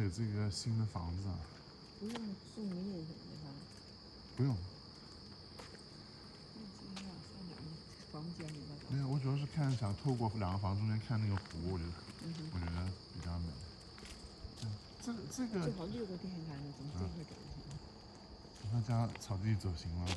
给这个新的房子啊？不用树叶什么的吧？不用。那这应该在哪儿？房间里边找。没有，我主要是想透过2个房中间看那个湖，我觉得比较美。这个最好溜个电线杆子，从这块走就行了。从他家草地走行吗？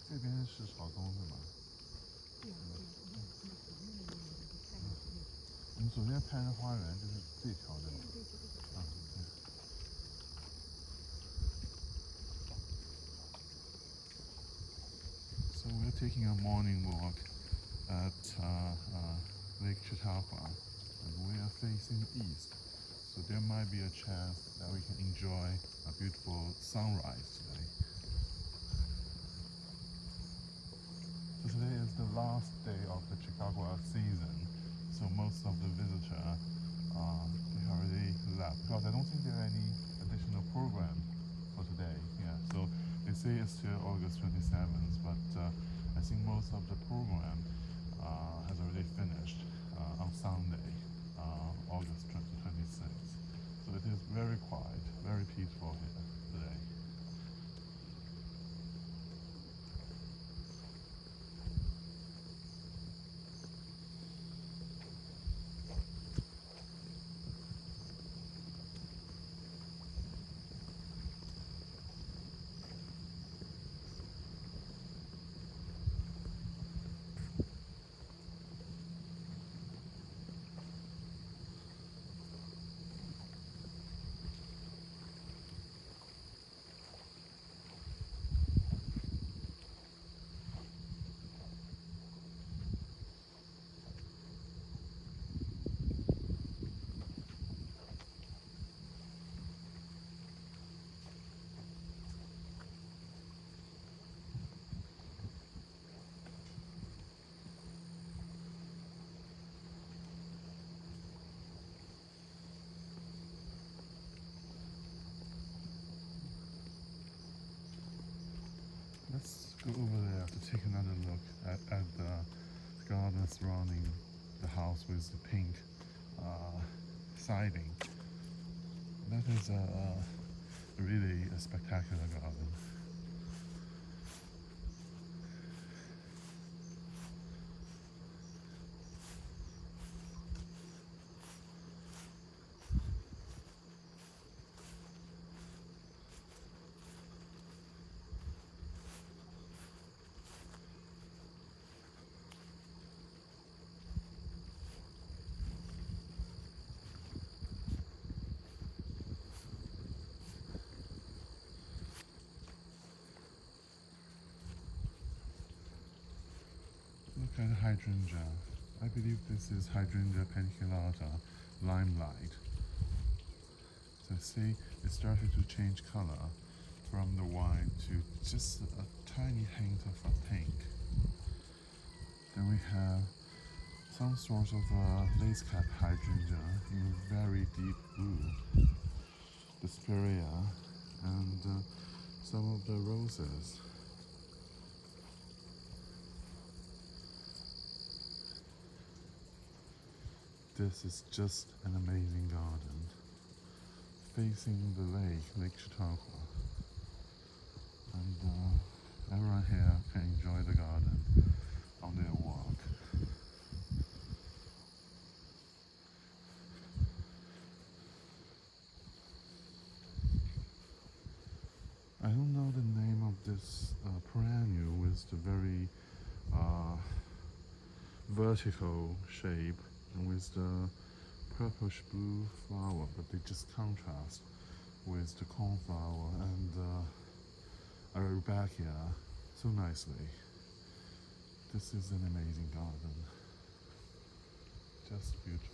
这边是草东是吗？对呀，我们左边拍的花园就是这条对吧？对，就这个。对。So we're taking a morning walk at Lake Chautauqua, and we are facing east. So there might be a chance that we can enjoy a beautiful sunrise today. So today is the last day of the Chautauqua season, so most of the visitors they already left because I don't think there are any additional program for today. Yeah, so they say it's till August 27th, but I think most of the program has already finished on Sunday, August 26th. So it is very quiet, very peaceful here today. Let's go over there to take another look at the garden surrounding the house with the pink siding. That is really a spectacular garden. Look at hydrangea. I believe this is hydrangea paniculata limelight. So see, it started to change color from the white to just a tiny hint of a pink. Then we have some sorts of lace cap hydrangea in very deep blue, the spirea, and some of the roses. The this is just an amazing garden facing the lake, Lake Chautauqua. And everyone here can enjoy the garden on their walk. I don't know the name of this perennial with the very vertical shape and with the purplish blue flower, but they just contrast with the cornflower and Arabica so nicely. This is an amazing garden, just beautiful.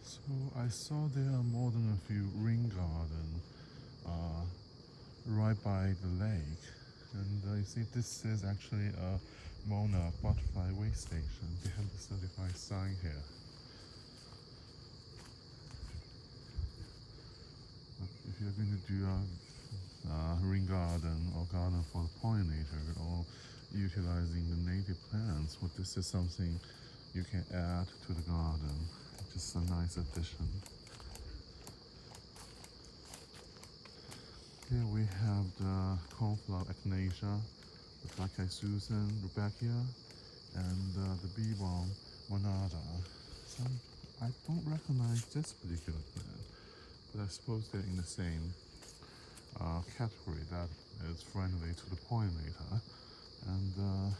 So I saw there are more than a few ring gardens right by the lake, and I see this is actually a monarch butterfly way station. They have the certified sign here. But if you're going to do a ring garden or garden for the pollinator or utilizing the native plants, well, this is something you can add to the garden. Just a nice addition. Here we have the cornflower echinacea, the black-eyed Susan, Rebecca, and the bee balm monada. I don't recognize this particular plant, but I suppose they're in the same category that is friendly to the pollinator. And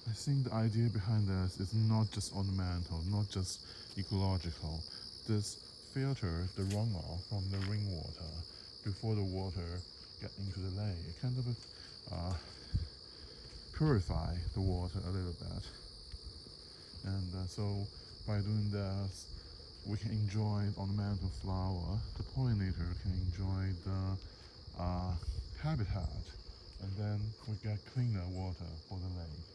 I think the idea behind this is not just ornamental, not just ecological. This filters the runoff from the rainwater before the water get into the lake. It kind of purify the water a little bit. And so by doing this, we can enjoy the ornamental flower. The pollinator can enjoy the habitat, and then we get cleaner water for the lake.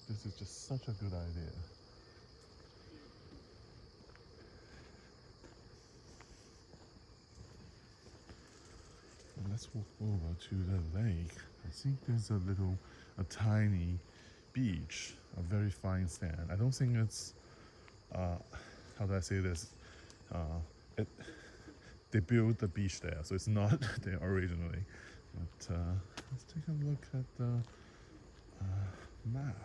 This is just such a good idea. And let's walk over to the lake. I think there's a tiny beach, a very fine sand. I don't think it's, how do I say this? They built the beach there, so it's not there originally. But let's take a look at the map.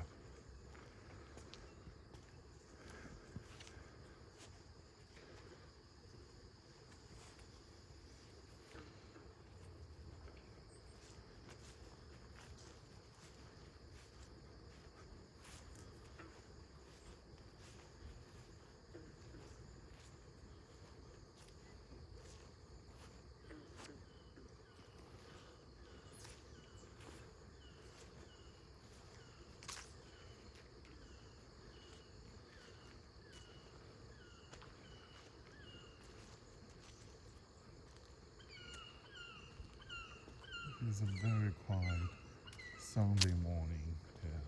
It's a very quiet Sunday morning here.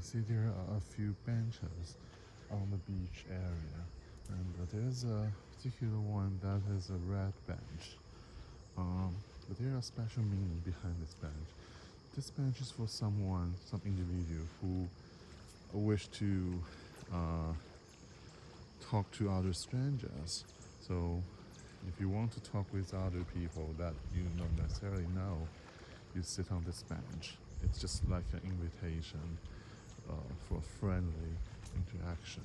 see there are a few benches on the beach area, and there's a particular one that is a red bench. But there are special meaning behind this bench. This bench is for some individual who wish to talk to other strangers. So if you want to talk with other people that you don't necessarily know, you sit on this bench. It's just like an invitation for friendly interaction.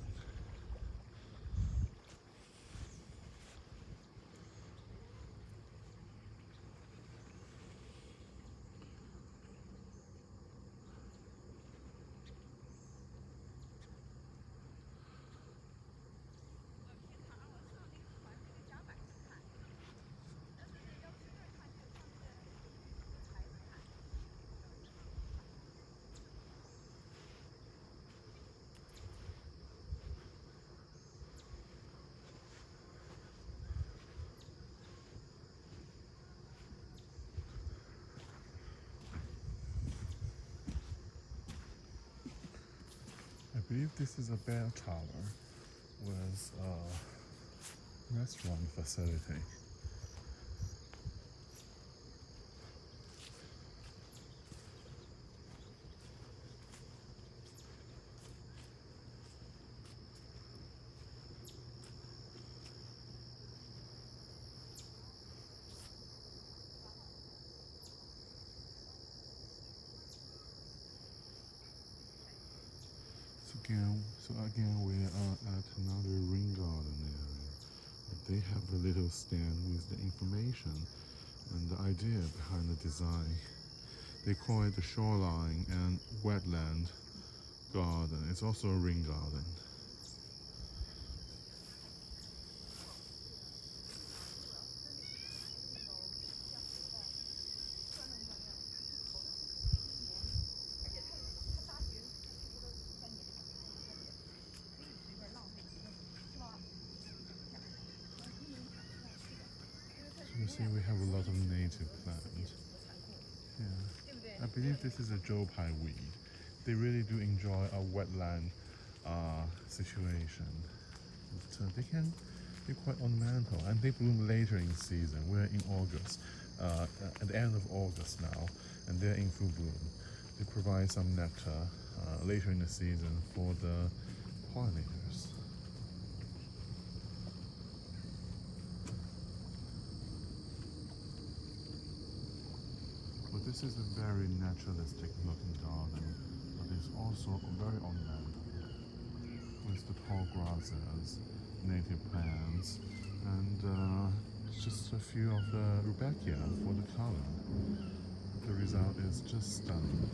I believe this is a bell tower with a restaurant facility. So again, we are at another rain garden area. They have a little stand with the information and the idea behind the design. They call it the Shoreline and Wetland Garden. It's also a rain garden. You see, we have a lot of native plants. Yeah. I believe this is a Jopai weed. They really do enjoy a wetland situation. But, they can be quite ornamental, and they bloom later in season. We're in August, at the end of August now, and they're in full bloom. They provide some nectar later in the season for the pollinators. But this is a very naturalistic looking garden, but it's also very ornamental with the tall grasses, native plants, and just a few of the rudbeckia for the color. The result is just stunning.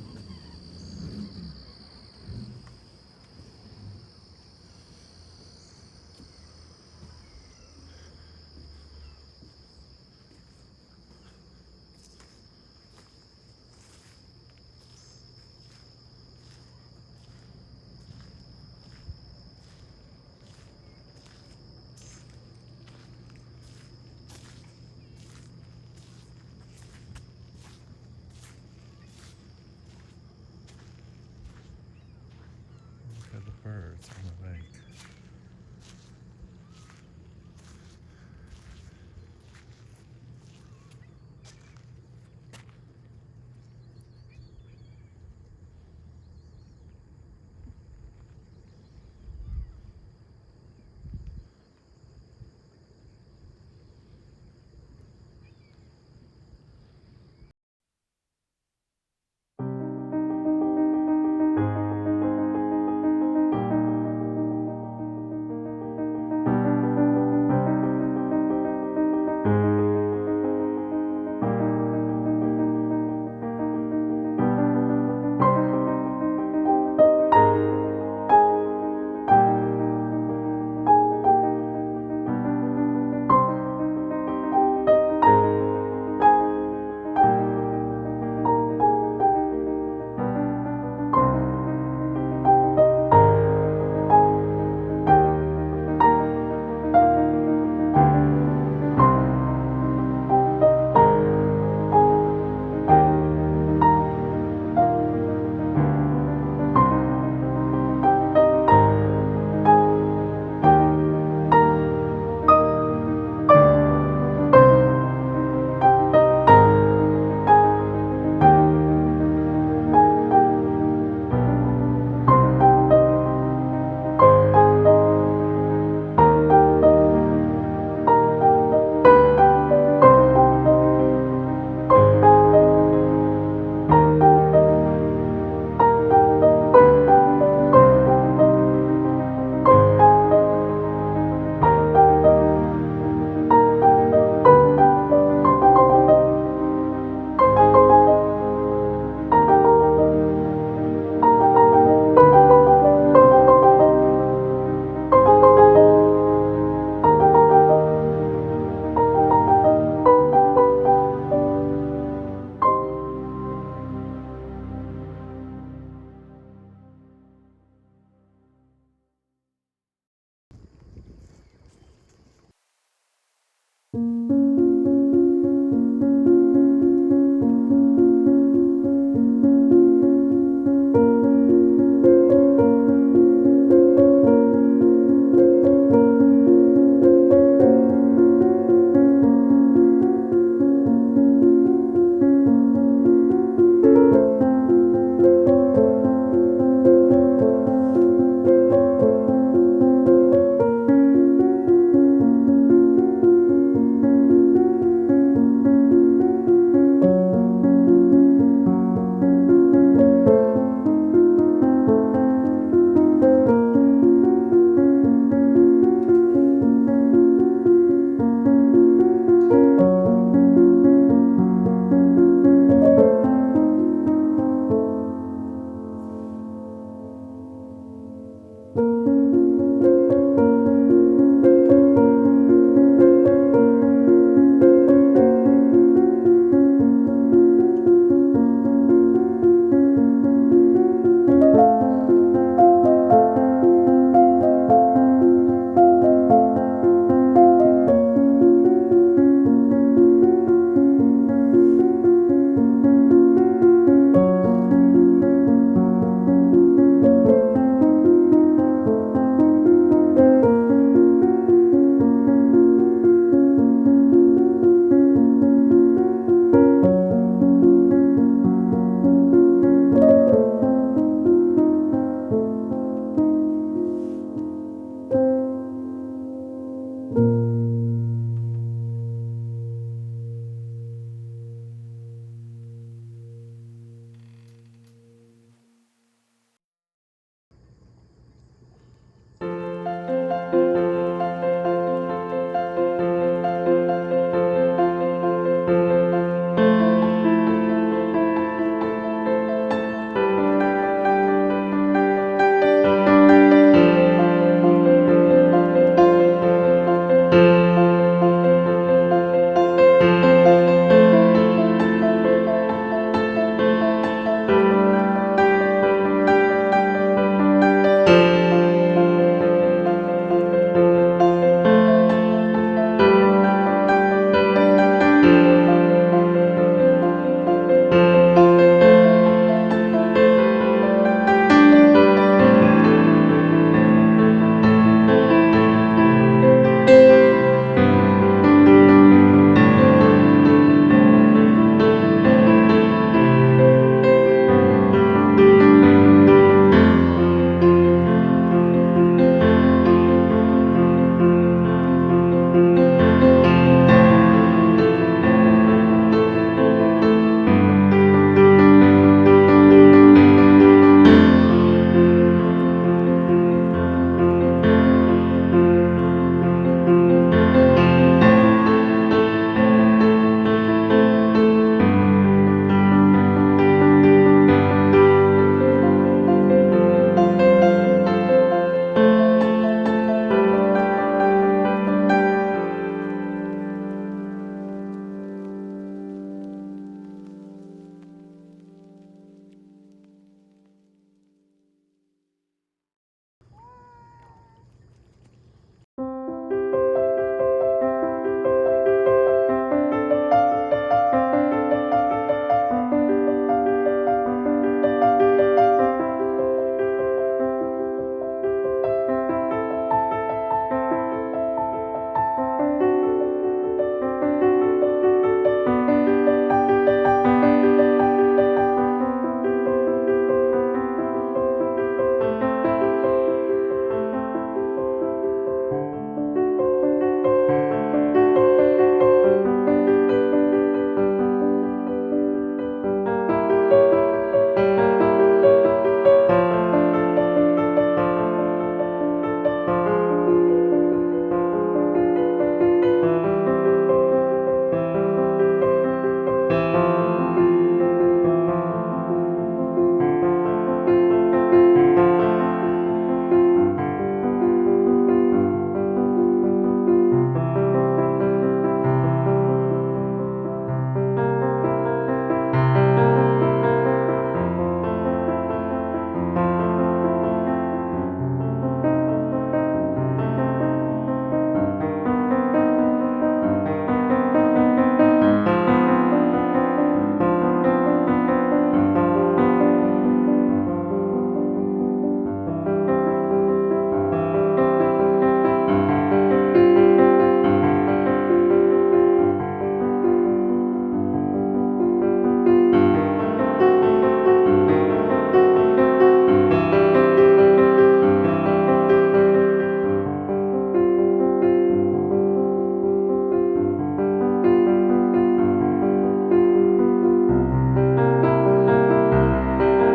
了。